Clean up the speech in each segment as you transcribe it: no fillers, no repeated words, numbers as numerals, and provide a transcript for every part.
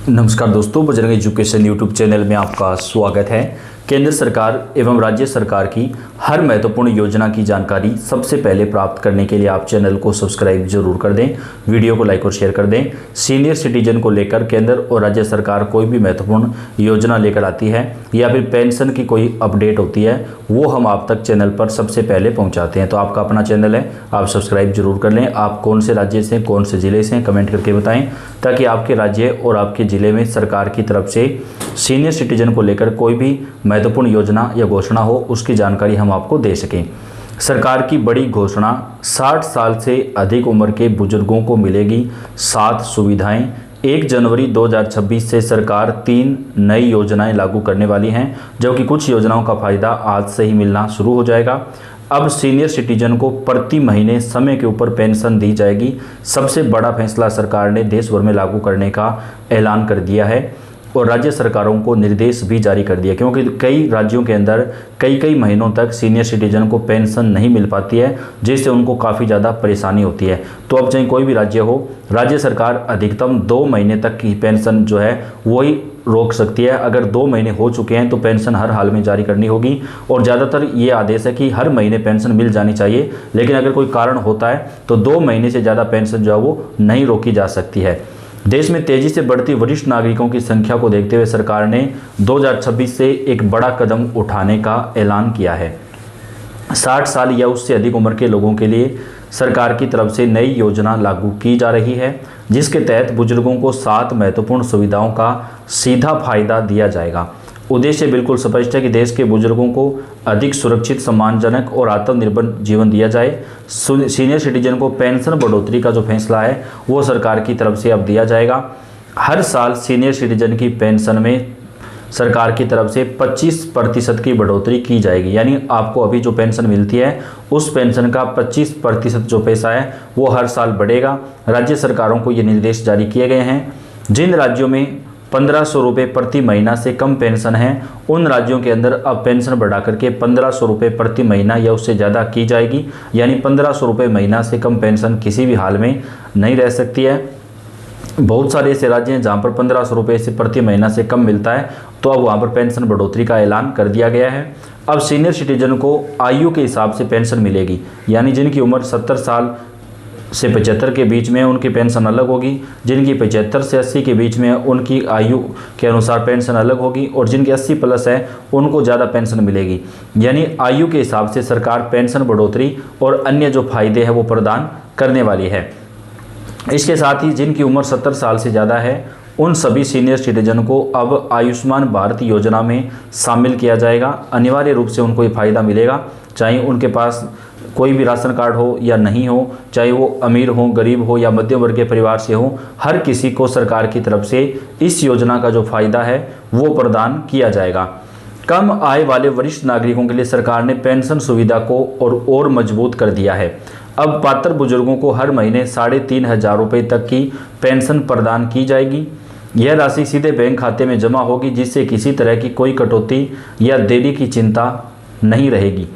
नमस्कार दोस्तों, Bajrang education YouTube channel में आपका स्वागत है। केंद्र सरकार एवं राज्य सरकार की हर महत्वपूर्ण योजना की जानकारी सबसे पहले प्राप्त करने के लिए आप चैनल को सब्सक्राइब जरूर कर दें, वीडियो को लाइक और शेयर कर दें। सीनियर सिटीजन को लेकर केंद्र और राज्य सरकार कोई भी महत्वपूर्ण योजना लेकर आती है या फिर पेंशन की कोई अपडेट होती है, वो हम आप तक चैनल पर सबसे पहले पहुँचाते हैं। तो आपका अपना चैनल है, आप सब्सक्राइब जरूर कर लें। आप कौन से राज्य से, कौन से ज़िले से कमेंट करके बताएं, ताकि आपके राज्य और आपके ज़िले में सरकार की तरफ से सीनियर सिटीजन को लेकर कोई भी महत्वपूर्ण योजना या घोषणा हो, उसकी जानकारी हम आपको दे सकें। सरकार की बड़ी घोषणा, 60 साल से अधिक उम्र के बुजुर्गों को मिलेगी 7 सुविधाएं। 1 जनवरी 2026 से सरकार 3 नई योजनाएं लागू करने वाली हैं, जबकि कुछ योजनाओं का फायदा आज से ही मिलना शुरू हो जाएगा। अब सीनियर सिटीजन को प्रति महीने समय के ऊपर पेंशन दी जाएगी। सबसे बड़ा फैसला सरकार ने देश भर में लागू करने का ऐलान कर दिया है और राज्य सरकारों को निर्देश भी जारी कर दिया, क्योंकि कई राज्यों के अंदर कई महीनों तक सीनियर सिटीजन को पेंशन नहीं मिल पाती है, जिससे उनको काफ़ी ज़्यादा परेशानी होती है। तो अब चाहे कोई भी राज्य हो, राज्य सरकार अधिकतम 2 महीने तक की पेंशन जो है वही रोक सकती है। अगर 2 महीने हो चुके हैं तो पेंशन हर हाल में जारी करनी होगी, और ज़्यादातर ये आदेश है कि हर महीने पेंशन मिल जानी चाहिए। लेकिन अगर कोई कारण होता है तो 2 महीने से ज़्यादा पेंशन जो है वो नहीं रोकी जा सकती है। देश में तेजी से बढ़ती वरिष्ठ नागरिकों की संख्या को देखते हुए सरकार ने 2026 से एक बड़ा कदम उठाने का ऐलान किया है। 60 साल या उससे अधिक उम्र के लोगों के लिए सरकार की तरफ से नई योजना लागू की जा रही है, जिसके तहत बुजुर्गों को 7 महत्वपूर्ण सुविधाओं का सीधा फायदा दिया जाएगा। उद्देश्य बिल्कुल स्पष्ट है कि देश के बुजुर्गों को अधिक सुरक्षित, सम्मानजनक और आत्मनिर्भर जीवन दिया जाए। सीनियर सिटीजन को पेंशन बढ़ोतरी का जो फैसला है वो सरकार की तरफ से अब दिया जाएगा। हर साल सीनियर सिटीजन की पेंशन में सरकार की तरफ से 25% की बढ़ोतरी की जाएगी। यानी आपको अभी जो पेंशन मिलती है उस पेंशन का 25% जो पैसा है वो हर साल बढ़ेगा। राज्य सरकारों को ये निर्देश जारी किए गए हैं। जिन राज्यों में 1500 रुपये प्रति महीना से कम पेंशन है, उन राज्यों के अंदर अब पेंशन बढ़ा करके 1500 रुपये प्रति महीना या उससे ज़्यादा की जाएगी। यानी 1500 रुपये महीना से कम पेंशन किसी भी हाल में नहीं रह सकती है। बहुत सारे ऐसे राज्य हैं जहाँ पर 1500 रुपये से प्रति महीना से कम मिलता है, तो अब वहाँ पर पेंशन बढ़ोतरी का ऐलान कर दिया गया है। अब सीनियर सिटीजन को आयु के हिसाब से पेंशन मिलेगी, यानी जिनकी उम्र 70 साल से 75 के बीच में उनकी पेंशन अलग होगी, जिनकी 75 से 80 के बीच में उनकी आयु के अनुसार पेंशन अलग होगी, और जिनकी 80 प्लस है उनको ज़्यादा पेंशन मिलेगी। यानी आयु के हिसाब से सरकार पेंशन बढ़ोतरी और अन्य जो फायदे हैं वो प्रदान करने वाली है। इसके साथ ही जिनकी उम्र 70 साल से ज़्यादा है उन सभी सीनियर सिटीजन को अब आयुष्मान भारत योजना में शामिल किया जाएगा। अनिवार्य रूप से उनको ये फ़ायदा मिलेगा, चाहे उनके पास कोई भी राशन कार्ड हो या नहीं हो, चाहे वो अमीर हो, गरीब हो या मध्यम वर्ग के परिवार से हो, हर किसी को सरकार की तरफ से इस योजना का जो फ़ायदा है वो प्रदान किया जाएगा। कम आय वाले वरिष्ठ नागरिकों के लिए सरकार ने पेंशन सुविधा को और मजबूत कर दिया है। अब पात्र बुजुर्गों को हर महीने 3500 रुपये तक की पेंशन प्रदान की जाएगी। यह राशि सीधे बैंक खाते में जमा होगी, जिससे किसी तरह की कोई कटौती या देरी की चिंता नहीं रहेगी।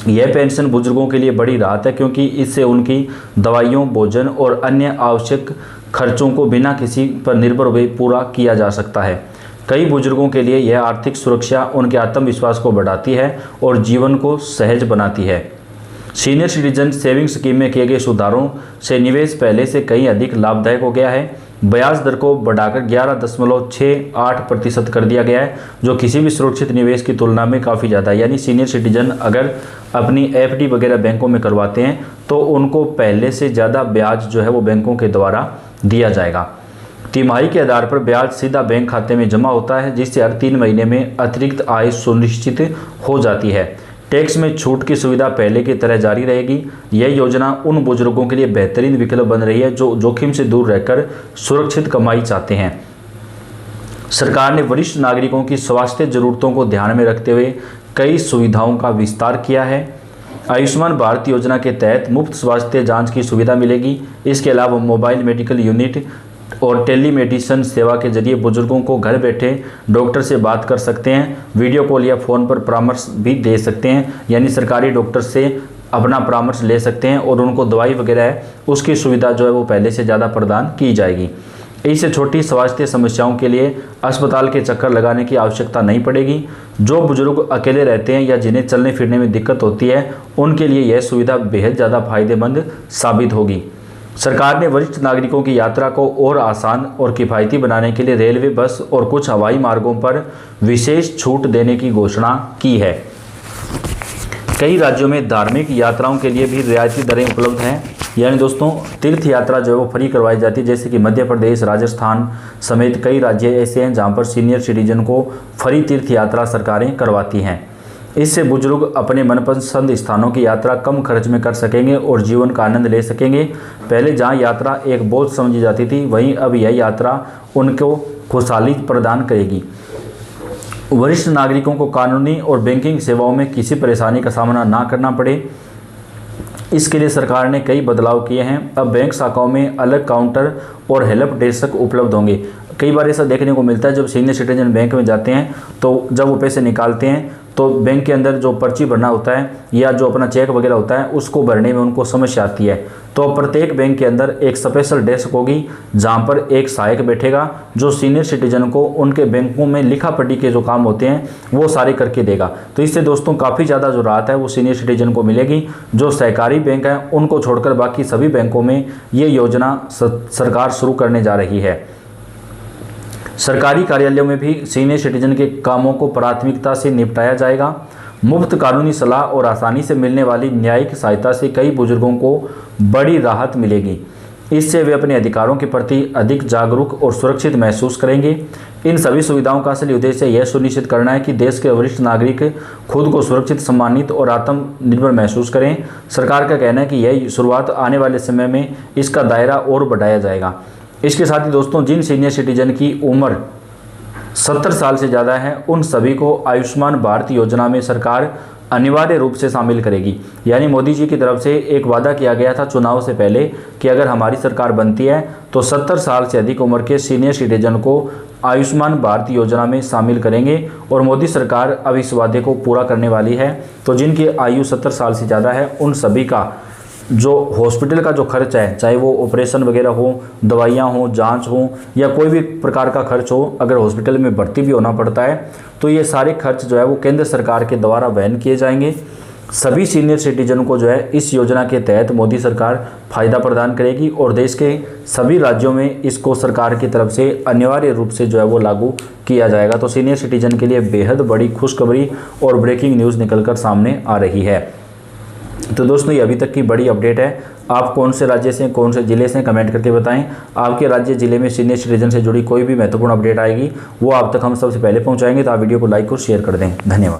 यह पेंशन बुजुर्गों के लिए बड़ी राहत है, क्योंकि इससे उनकी दवाइयों, भोजन और अन्य आवश्यक खर्चों को बिना किसी पर निर्भर हुए पूरा किया जा सकता है। कई बुजुर्गों के लिए यह आर्थिक सुरक्षा उनके आत्मविश्वास को बढ़ाती है और जीवन को सहज बनाती है। सीनियर सिटीजन सेविंग स्कीम में किए गए सुधारों से निवेश पहले से कहीं अधिक लाभदायक हो गया है। ब्याज दर को बढ़ाकर 11.68% कर दिया गया है, जो किसी भी सुरक्षित निवेश की तुलना में काफ़ी ज़्यादा है। यानी सीनियर सिटीजन अगर अपनी एफडी वगैरह बैंकों में करवाते हैं तो उनको पहले से ज़्यादा ब्याज जो है वो बैंकों के द्वारा दिया जाएगा। तिमाही के आधार पर ब्याज सीधा बैंक खाते में जमा होता है, जिससे हर 3 महीने में अतिरिक्त आय सुनिश्चित हो जाती है। टैक्स में छूट की सुविधा पहले की तरह जारी रहेगी। यह योजना उन बुजुर्गों के लिए बेहतरीन विकल्प बन रही है जो जोखिम से दूर रहकर सुरक्षित कमाई चाहते हैं। सरकार ने वरिष्ठ नागरिकों की स्वास्थ्य जरूरतों को ध्यान में रखते हुए कई सुविधाओं का विस्तार किया है। आयुष्मान भारत योजना के तहत मुफ्त स्वास्थ्य जांच की सुविधा मिलेगी। इसके अलावा मोबाइल मेडिकल यूनिट और टेलीमेडिसिन सेवा के जरिए बुजुर्गों को घर बैठे डॉक्टर से बात कर सकते हैं। वीडियो कॉल या फ़ोन पर परामर्श भी दे सकते हैं, यानी सरकारी डॉक्टर से अपना परामर्श ले सकते हैं और उनको दवाई वगैरह है उसकी सुविधा जो है वो पहले से ज़्यादा प्रदान की जाएगी। इससे छोटी स्वास्थ्य समस्याओं के लिए अस्पताल के चक्कर लगाने की आवश्यकता नहीं पड़ेगी। जो बुजुर्ग अकेले रहते हैं या जिन्हें चलने फिरने में दिक्कत होती है, उनके लिए यह सुविधा बेहद ज़्यादा फायदेमंद साबित होगी। सरकार ने वरिष्ठ नागरिकों की यात्रा को और आसान और किफ़ायती बनाने के लिए रेलवे, बस और कुछ हवाई मार्गों पर विशेष छूट देने की घोषणा की है। कई राज्यों में धार्मिक यात्राओं के लिए भी रियायती दरें उपलब्ध हैं, यानी दोस्तों तीर्थ यात्रा जो है वो फ्री करवाई जाती है। जैसे कि मध्य प्रदेश, राजस्थान समेत कई राज्य ऐसे हैं जहां पर सीनियर सिटीजन को फ्री तीर्थ यात्रा सरकारें करवाती हैं। इससे बुजुर्ग अपने मनपसंद स्थानों की यात्रा कम खर्च में कर सकेंगे और जीवन का आनंद ले सकेंगे। पहले जहां यात्रा एक बोझ समझी जाती थी, वहीं अब यह यात्रा उनको खुशहाली प्रदान करेगी। वरिष्ठ नागरिकों को कानूनी और बैंकिंग सेवाओं में किसी परेशानी का सामना ना करना पड़े, इसके लिए सरकार ने कई बदलाव किए हैं। अब बैंक शाखाओं में अलग काउंटर और हेल्प डेस्क उपलब्ध होंगे। कई बार ऐसा देखने को मिलता है, जब सीनियर सिटीजन बैंक में जाते हैं तो जब वो पैसे निकालते हैं तो बैंक के अंदर जो पर्ची भरना होता है या जो अपना चेक वगैरह होता है उसको भरने में उनको समस्या आती है। तो प्रत्येक बैंक के अंदर एक स्पेशल डेस्क होगी जहां पर एक सहायक बैठेगा जो सीनियर सिटीजन को उनके बैंकों में लिखा पढ़ी के जो काम होते हैं वो सारे करके देगा। तो इससे दोस्तों काफ़ी ज़्यादा जो राहत है वो सीनियर सिटीजन को मिलेगी। जो सहकारी बैंक हैं उनको छोड़कर बाकी सभी बैंकों में ये योजना सरकार शुरू करने जा रही है। सरकारी कार्यालयों में भी सीनियर सिटीजन के कामों को प्राथमिकता से निपटाया जाएगा। मुफ्त कानूनी सलाह और आसानी से मिलने वाली न्यायिक सहायता से कई बुजुर्गों को बड़ी राहत मिलेगी। इससे वे अपने अधिकारों के प्रति अधिक जागरूक और सुरक्षित महसूस करेंगे। इन सभी सुविधाओं का असली उद्देश्य यह सुनिश्चित करना है कि देश के वरिष्ठ नागरिक खुद को सुरक्षित, सम्मानित और आत्मनिर्भर महसूस करें। सरकार का कहना है कि यह शुरुआत आने वाले समय में इसका दायरा और बढ़ाया जाएगा। इसके साथ ही दोस्तों जिन सीनियर सिटीजन की उम्र 70 साल से ज़्यादा है उन सभी को आयुष्मान भारत योजना में सरकार अनिवार्य रूप से शामिल करेगी। यानी मोदी जी की तरफ से एक वादा किया गया था चुनाव से पहले कि अगर हमारी सरकार बनती है तो 70 साल से अधिक उम्र के सीनियर सिटीजन को आयुष्मान भारत योजना में शामिल करेंगे और मोदी सरकार अब इस वादे को पूरा करने वाली है। तो जिनकी आयु 70 साल से ज़्यादा है उन सभी का जो हॉस्पिटल का जो खर्च है, चाहे वो ऑपरेशन वगैरह हो, दवाइयाँ हो, जांच हो या कोई भी प्रकार का खर्च हो, अगर हॉस्पिटल में भर्ती भी होना पड़ता है तो ये सारे खर्च जो है वो केंद्र सरकार के द्वारा वहन किए जाएंगे। सभी सीनियर सिटीजन को जो है इस योजना के तहत मोदी सरकार फ़ायदा प्रदान करेगी और देश के सभी राज्यों में इसको सरकार की तरफ से अनिवार्य रूप से जो है वो लागू किया जाएगा। तो सीनियर सिटीजन के लिए बेहद बड़ी खुशखबरी और ब्रेकिंग न्यूज़ निकलकर सामने आ रही है। तो दोस्तों ये अभी तक की बड़ी अपडेट है। आप कौन से राज्य से, कौन से ज़िले से कमेंट करके बताएं। आपके राज्य ज़िले में सीनियर सिटीजन से जुड़ी कोई भी महत्वपूर्ण अपडेट आएगी वो आप तक हम सबसे पहले पहुंचाएंगे। तो आप वीडियो को लाइक और शेयर कर दें। धन्यवाद।